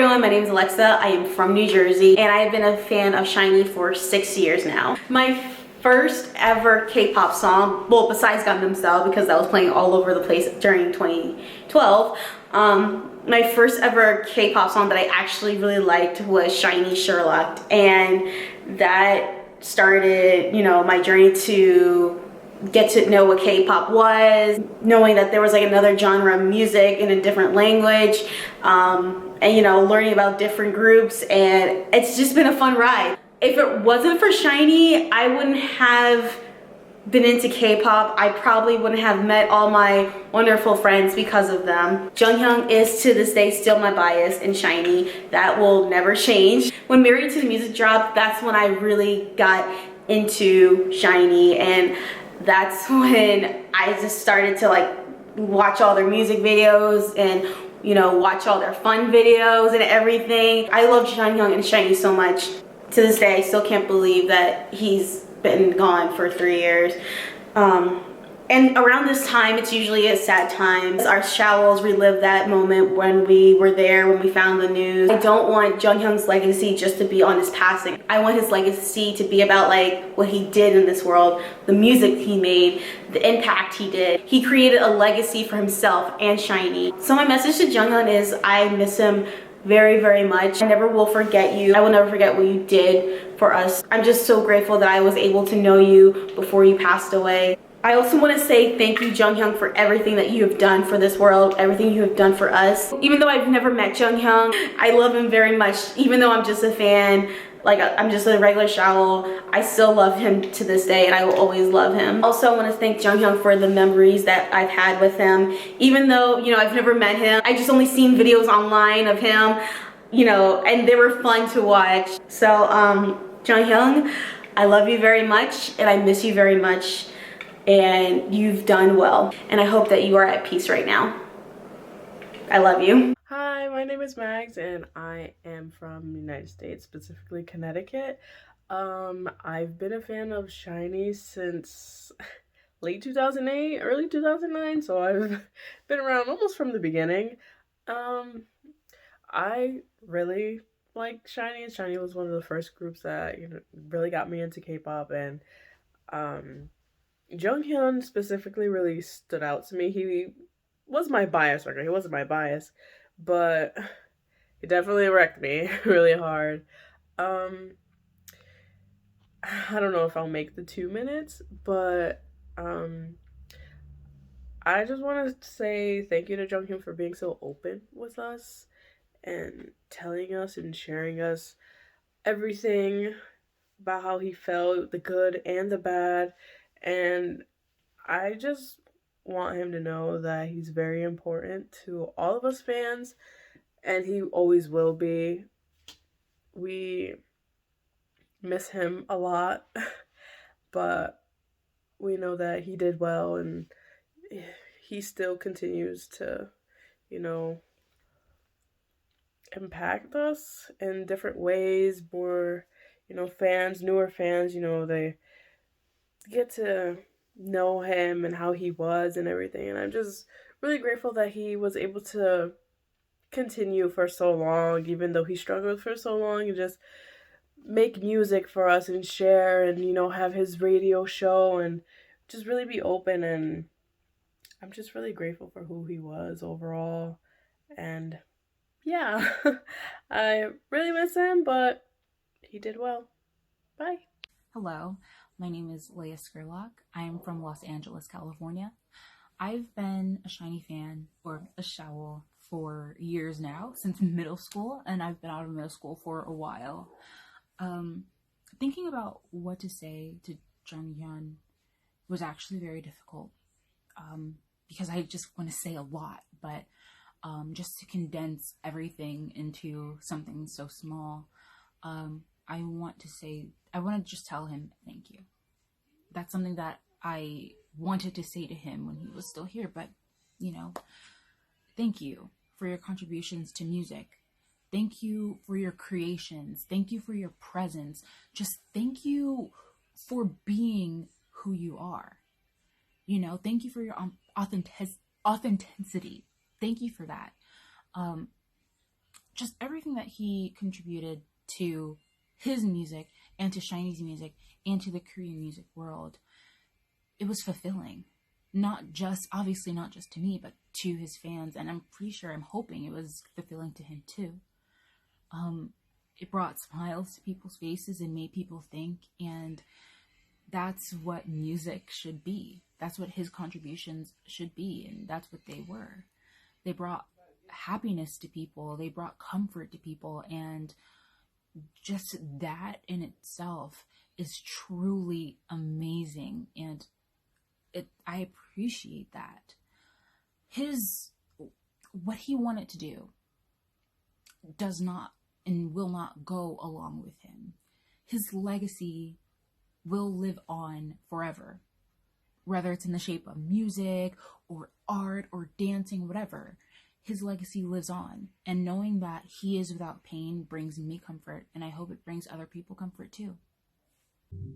everyone, my name is Alexa. I am from New Jersey and I have been a fan of SHINee for 6 years now. My first ever K-pop song, well besides Gangnam Style because that was playing all over the place during 2012, my first ever K-pop song that I actually really liked was SHINee Sherlock, and that started, you know, my journey to get to know what K-pop was, knowing that there was like another genre of music in a different language, and you know, learning about different groups, and it's just been a fun ride. If it wasn't for SHINee, I wouldn't have been into K-pop. I probably wouldn't have met all my wonderful friends because of them. Jonghyun is to this day still my bias in SHINee. That will never change. When Married to the Music dropped, that's when I really got into SHINee, and that's when I just started to like watch all their music videos and, you know, watch all their fun videos and everything. I love Jonghyun and SHINee so much. To this day, I still can't believe that he's been gone for 3 years. And around this time, it's usually a sad time. Our showels relive that moment when we were there, when we found the news. I don't want Jonghyun's legacy just to be on his passing. I want his legacy to be about like what he did in this world, the music he made, the impact he did. He created a legacy for himself and SHINee. So my message to Jonghyun is I miss him very, very much. I never will forget you. I will never forget what you did for us. I'm just so grateful that I was able to know you before you passed away. I also want to say thank you, Jonghyun, for everything that you have done for this world, everything you have done for us. Even though I've never met Jonghyun, I love him very much. Even though I'm just a fan, like I'm just a regular showl, I still love him to this day and I will always love him. Also, I want to thank Jonghyun for the memories that I've had with him. Even though, you know, I've never met him, I just only seen videos online of him, you know, and they were fun to watch. So, Jonghyun, I love you very much and I miss you very much. And you've done well, and I hope that you are at peace right now. I love you. Hi, my name is Mags and I am from the United States, specifically Connecticut. I've been a fan of SHINee since late 2008, early 2009, so I've been around almost from the beginning. I really like SHINee, and SHINee was one of the first groups that, you know, really got me into K-pop, and Jonghyun specifically really stood out to me. He was my bias record. He wasn't my bias, but he definitely wrecked me really hard. I don't know if I'll make the 2 minutes, but I just want to say thank you to Jonghyun for being so open with us and telling us and sharing us everything about how he felt, the good and the bad. And I just want him to know that he's very important to all of us fans, and he always will be. We miss him a lot, but we know that he did well, and he still continues to, you know, impact us in different ways. More, you know, fans, newer fans, you know, they get to know him and how he was and everything, and I'm just really grateful that he was able to continue for so long, even though he struggled for so long, and just make music for us and share and, you know, have his radio show and just really be open. And I'm just really grateful for who he was overall. And yeah, I really miss him, but he did well. Bye. Hello, my name is Leah. I am from Los Angeles, California. I've been a SHINee fan, or a showl, for years now, since middle school, and I've been out of middle school for a while. Thinking about what to say to Jonghyun was actually very difficult, because I just want to say a lot, but just to condense everything into something so small, I want to just tell him thank you. That's something that I wanted to say to him when he was still here, but, you know, thank you for your contributions to music. Thank you for your creations. Thank you for your presence. Just thank you for being who you are. You know, thank you for your authenticity. Thank you for that. just everything that he contributed to his music and to SHINee's music and to the Korean music world, it was fulfilling. Not just, obviously not just to me, but to his fans. And I'm pretty sure, I'm hoping it was fulfilling to him too. It brought smiles to people's faces and made people think, and that's what music should be. That's what his contributions should be, and that's what they were. They brought happiness to people, they brought comfort to people, and just that in itself is truly amazing, and I appreciate that. What he wanted to do does not and will not go along with him. His legacy will live on forever, whether it's in the shape of music or art or dancing, whatever. His legacy lives on, and knowing that he is without pain brings me comfort, and I hope it brings other people comfort too.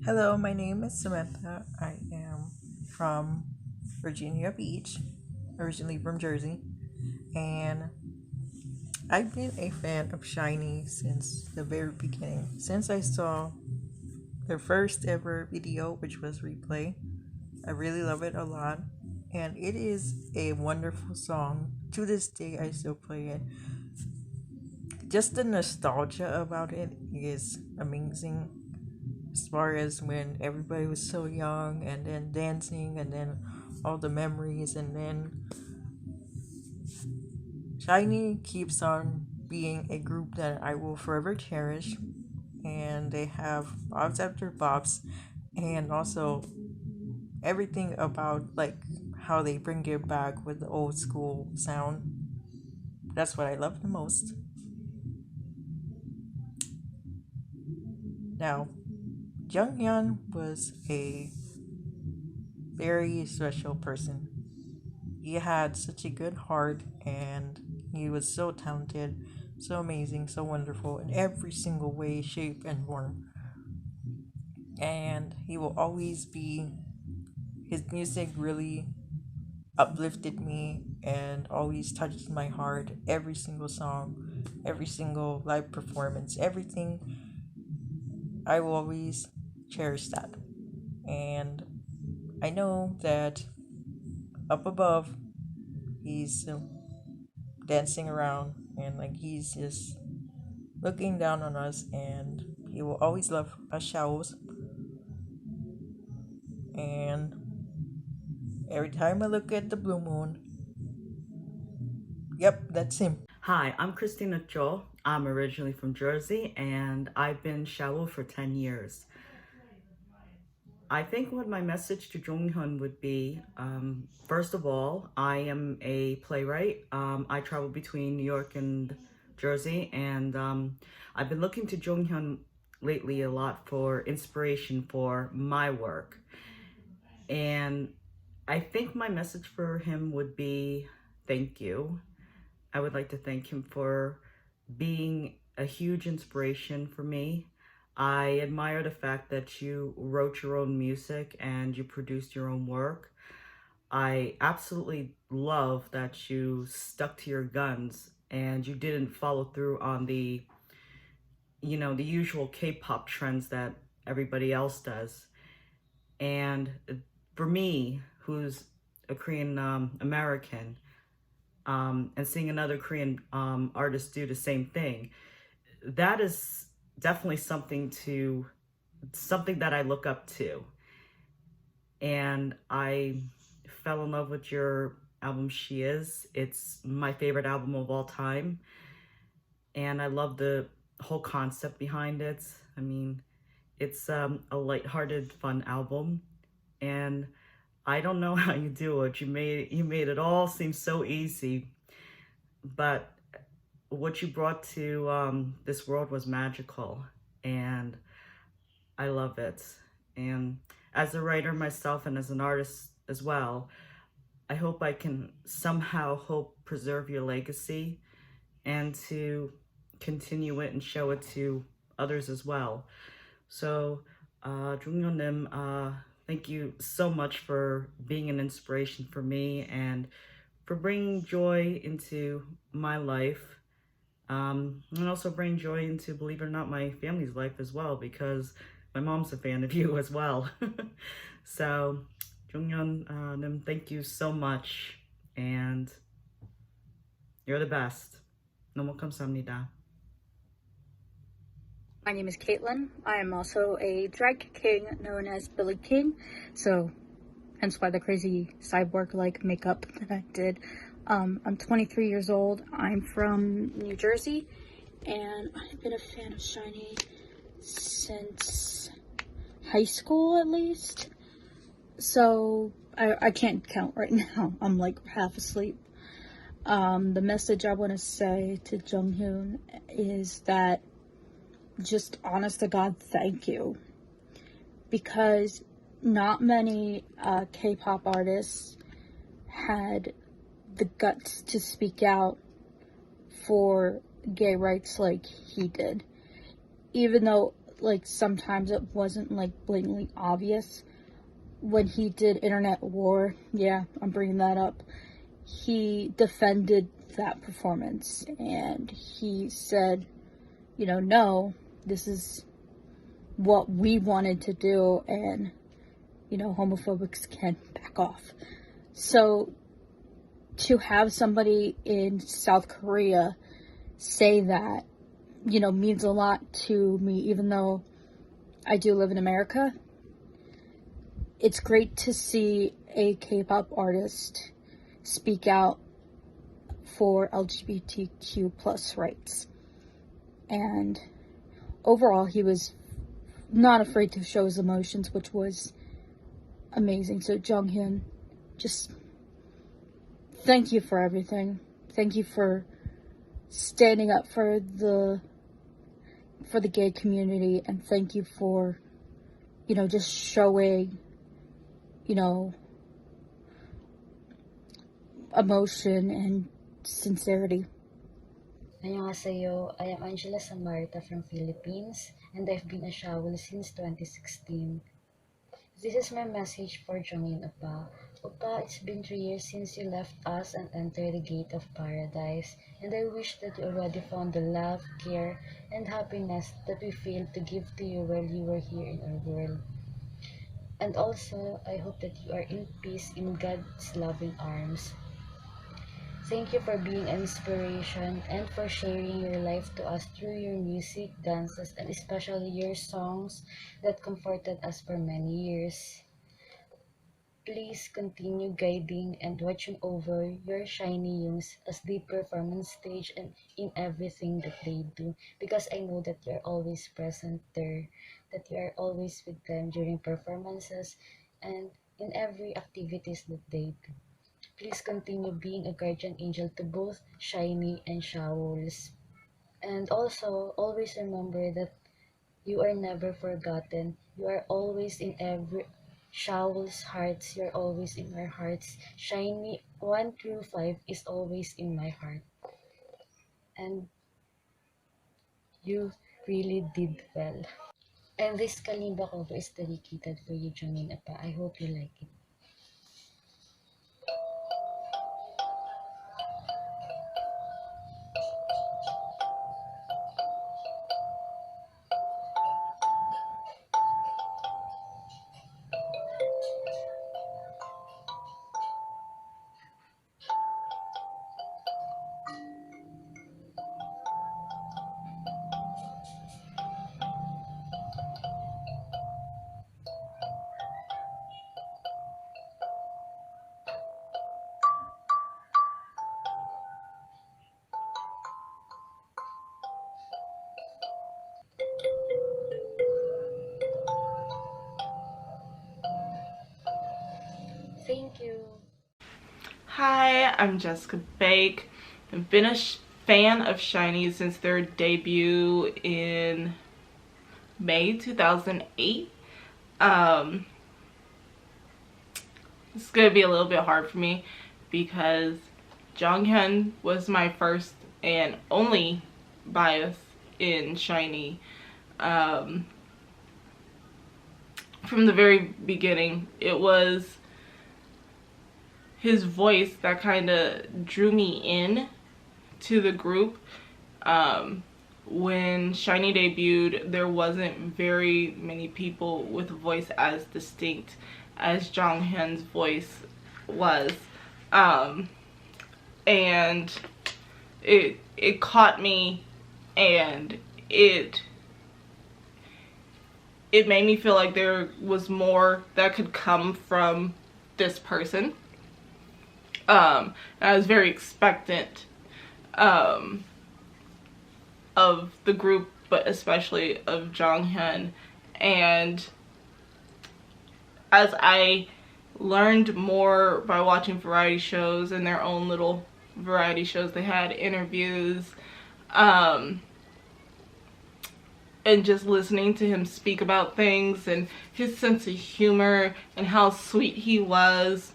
Hello, my name is Samantha. I am from Virginia Beach, originally from Jersey, and I've been a fan of SHINee since the very beginning. Since I saw their first ever video, which was Replay, I really love it a lot, and it is a wonderful song. To this day, I still play it. Just the nostalgia about it is amazing. As far as when everybody was so young and then dancing and then all the memories, and then SHINee keeps on being a group that I will forever cherish, and they have bops after bops, and also everything about like how they bring it back with the old school sound. That's what I love the most. Now, Jonghyun was a very special person. He had such a good heart, and he was so talented, so amazing, so wonderful in every single way, shape, and form. And he will always be, his music really uplifted me and always touched my heart. Every single song, every single live performance, everything, I will always cherish that. And I know that up above, he's dancing around, and like he's just looking down on us, and he will always love us showers. And every time I look at the blue moon, yep, that's him. Hi, I'm Christina. I'm originally from Jersey, and I've been Shawu for 10 years. I think what my message to Jonghyun would be, first of all, I am a playwright. I travel between New York and Jersey, and I've been looking to Jonghyun lately a lot for inspiration for my work. And I think my message for him would be thank you. I would like to thank him for being a huge inspiration for me. I admire the fact that you wrote your own music and you produced your own work. I absolutely love that you stuck to your guns and you didn't follow through on the usual K-pop trends that everybody else does. And for me, who's a Korean American, and seeing another Korean artist do the same thing, that is definitely something that I look up to. And I fell in love with your album, She Is. It's my favorite album of all time. And I love the whole concept behind it. I mean, it's a lighthearted, fun album. And I don't know how you do it. You made it all seem so easy. But what you brought to this world was magical, and I love it. And as a writer myself and as an artist as well, I hope I can somehow preserve your legacy and to continue it and show it to others as well. So, Jonghyun-nim, thank you so much for being an inspiration for me and for bringing joy into my life. And also bring joy into, believe it or not, my family's life as well, because my mom's a fan of you as well. So, Jonghyun, thank you so much, and you're the best. 너무 감사합니다. My name is Kaitlyn. I am also a drag king known as Billy King, so hence why the crazy cyborg-like makeup that I did. I'm 23 years old. I'm from New Jersey, and I've been a fan of SHINee since high school, at least. So I can't count right now. I'm like half asleep. The message I want to say to Jonghyun is that just honest to God, thank you. Because not many K-pop artists had the guts to speak out for gay rights like he did. Even though, like, sometimes it wasn't, like, blatantly obvious. When he did Internet War, yeah, I'm bringing that up, he defended that performance. And he said, you know, no, this is what we wanted to do, and, you know, homophobics can back off. So to have somebody in South Korea say that, you know, means a lot to me, even though I do live in America. It's great to see a K-pop artist speak out for LGBTQ plus rights. And overall, he was not afraid to show his emotions, which was amazing. So Jonghyun, just thank you for everything. Thank you for standing up for the gay community, and thank you for, you know, just showing, you know, emotion and sincerity. Annyeonghaseyo, I am Angela Samarta from Philippines, and I've been a Shawl since 2016. This is my message for Jonghyun Oppa. Oppa, it's been 3 years since you left us and entered the gate of paradise, and I wish that you already found the love, care, and happiness that we failed to give to you while you were here in our world. And also, I hope that you are in peace in God's loving arms. Thank you for being an inspiration and for sharing your life to us through your music, dances, and especially your songs that comforted us for many years. Please continue guiding and watching over your SHINee Youngs as they perform on stage and in everything that they do, because I know that you're always present there, that you are always with them during performances and in every activities that they do. Please continue being a guardian angel to both SHINee and Shawls. And also, always remember that you are never forgotten. You are always in every Shawl's hearts. You're always in our hearts. SHINee 1 through 5 is always in my heart. And you really did well. And this Kalimba cover is dedicated for you, Jonghyun Oppa. I hope you like it. Thank you. Hi, I'm Jessica Baek. I've been a fan of SHINee since their debut in May 2008. It's gonna be a little bit hard for me because Jonghyun was my first and only bias in SHINee. From the very beginning, it was his voice that kind of drew me in to the group. When Shiny debuted, there wasn't very many people with a voice as distinct as Jonghyun's voice was. And it caught me, and it made me feel like there was more that could come from this person. I was very expectant of the group, but especially of Jonghyun. And as I learned more by watching variety shows and their own little variety shows, they had interviews, and just listening to him speak about things and his sense of humor and how sweet he was,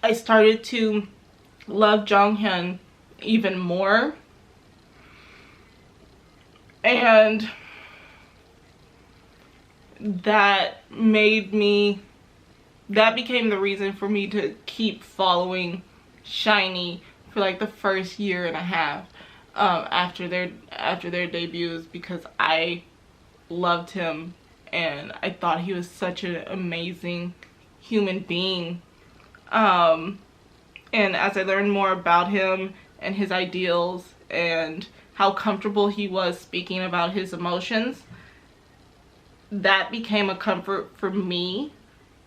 I started to love Jonghyun even more. And that became the reason for me to keep following Shiny for like the first year and a half after their debuts, because I loved him and I thought he was such an amazing human being. And as I learned more about him and his ideals and how comfortable he was speaking about his emotions, that became a comfort for me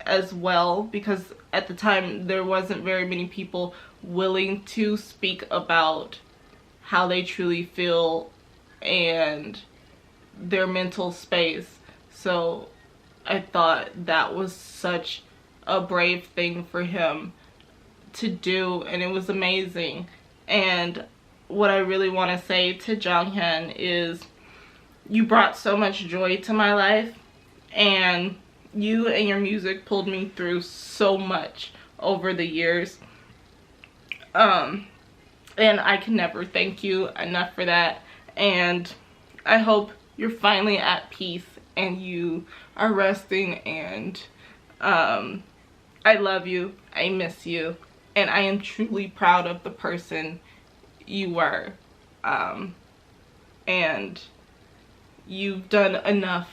as well, because at the time there wasn't very many people willing to speak about how they truly feel and their mental space. So I thought that was such a brave thing for him to do, and it was amazing. And what I really want to say to Jonghyun is, you brought so much joy to my life, and you and your music pulled me through so much over the years. And I can never thank you enough for that. And I hope you're finally at peace and you are resting. And I love you. I miss you. And I am truly proud of the person you were. And you've done enough.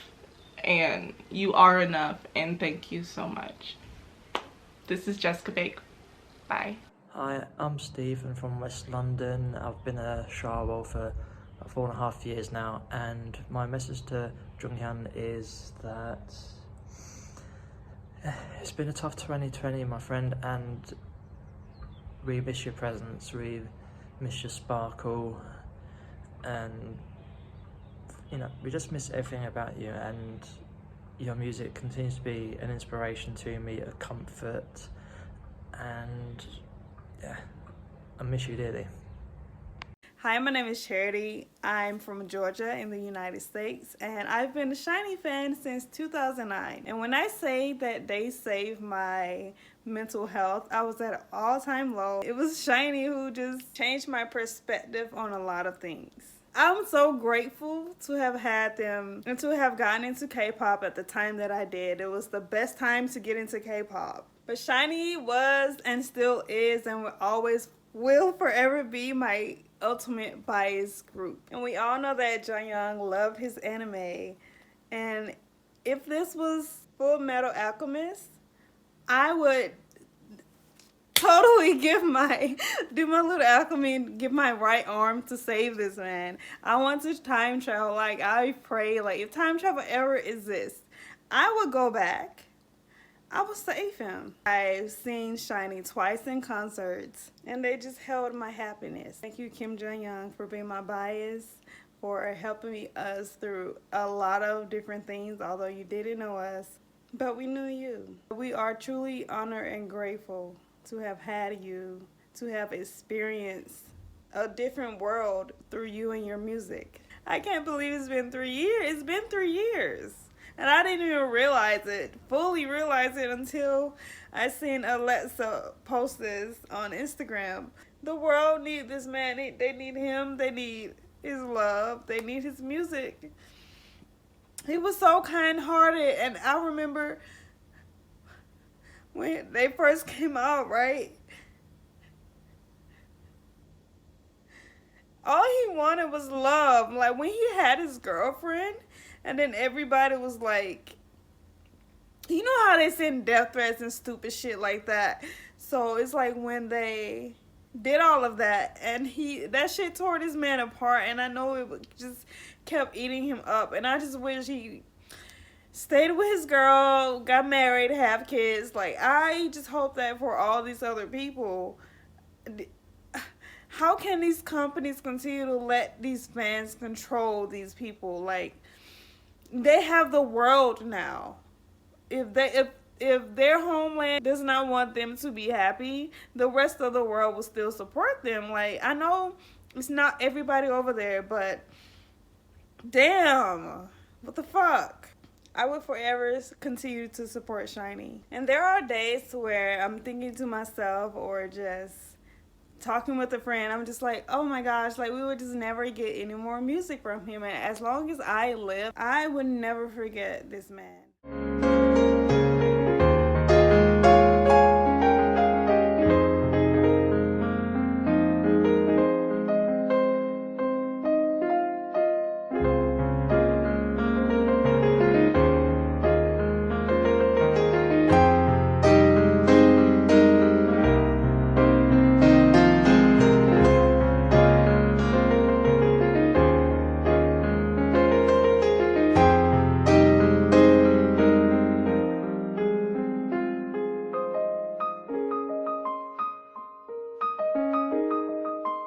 And you are enough. And thank you so much. This is Jessica Baek. Bye. Hi, I'm Stephen from West London. I've been a Shawo for about 4.5 years now, and my message to Jonghyun is that it's been a tough 2020, my friend, and we miss your presence, we miss your sparkle, and we just miss everything about you, and your music continues to be an inspiration to me, a comfort, and yeah, I miss you dearly. Hi, my name is Charity. I'm from Georgia in the United States, and I've been a Shiny fan since 2009. And when I say that they saved my mental health, I was at an all-time low. It was Shiny who just changed my perspective on a lot of things. I'm so grateful to have had them and to have gotten into K-pop at the time that I did. It was the best time to get into K-pop. But Shiny was and still is and will forever be my ultimate bias group. And we all know that Jonghyun loved his anime. And if this was Full Metal Alchemist, I would totally do my little alchemy and give my right arm to save this man. I want to time travel. Like, I pray, like, if time travel ever exists, I would go back. I will save him. I've seen Shiny twice in concerts, and they just held my happiness. Thank you, Kim Jong-young, for being my bias, for helping us through a lot of different things, although you didn't know us, but we knew you. We are truly honored and grateful to have had you, to have experienced a different world through you and your music. I can't believe it's been 3 years. It's been 3 years. And I didn't even fully realize it until I seen Alexa post this on Instagram. The world needs this man. They need him. They need his love. They need his music. He was so kind-hearted. And I remember when they first came out, right? all he wanted was love. Like when he had his girlfriend, and then everybody was like, you know how they send death threats and stupid shit like that. So it's like when they did all of that, and that shit tore this man apart, and I know it just kept eating him up, and I just wish he stayed with his girl, got married, have kids. Like, I just hope that for all these other people, how can these companies continue to let these fans control these people? Like, they have the world now. If their homeland does not want them to be happy, the rest of the world will still support them. Like, I know it's not everybody over there, but damn, what the fuck? I would forever continue to support SHINee. And there are days where I'm thinking to myself, or just talking with a friend, I'm just like, oh my gosh, like we would just never get any more music from him. And as long as I live, I would never forget this man.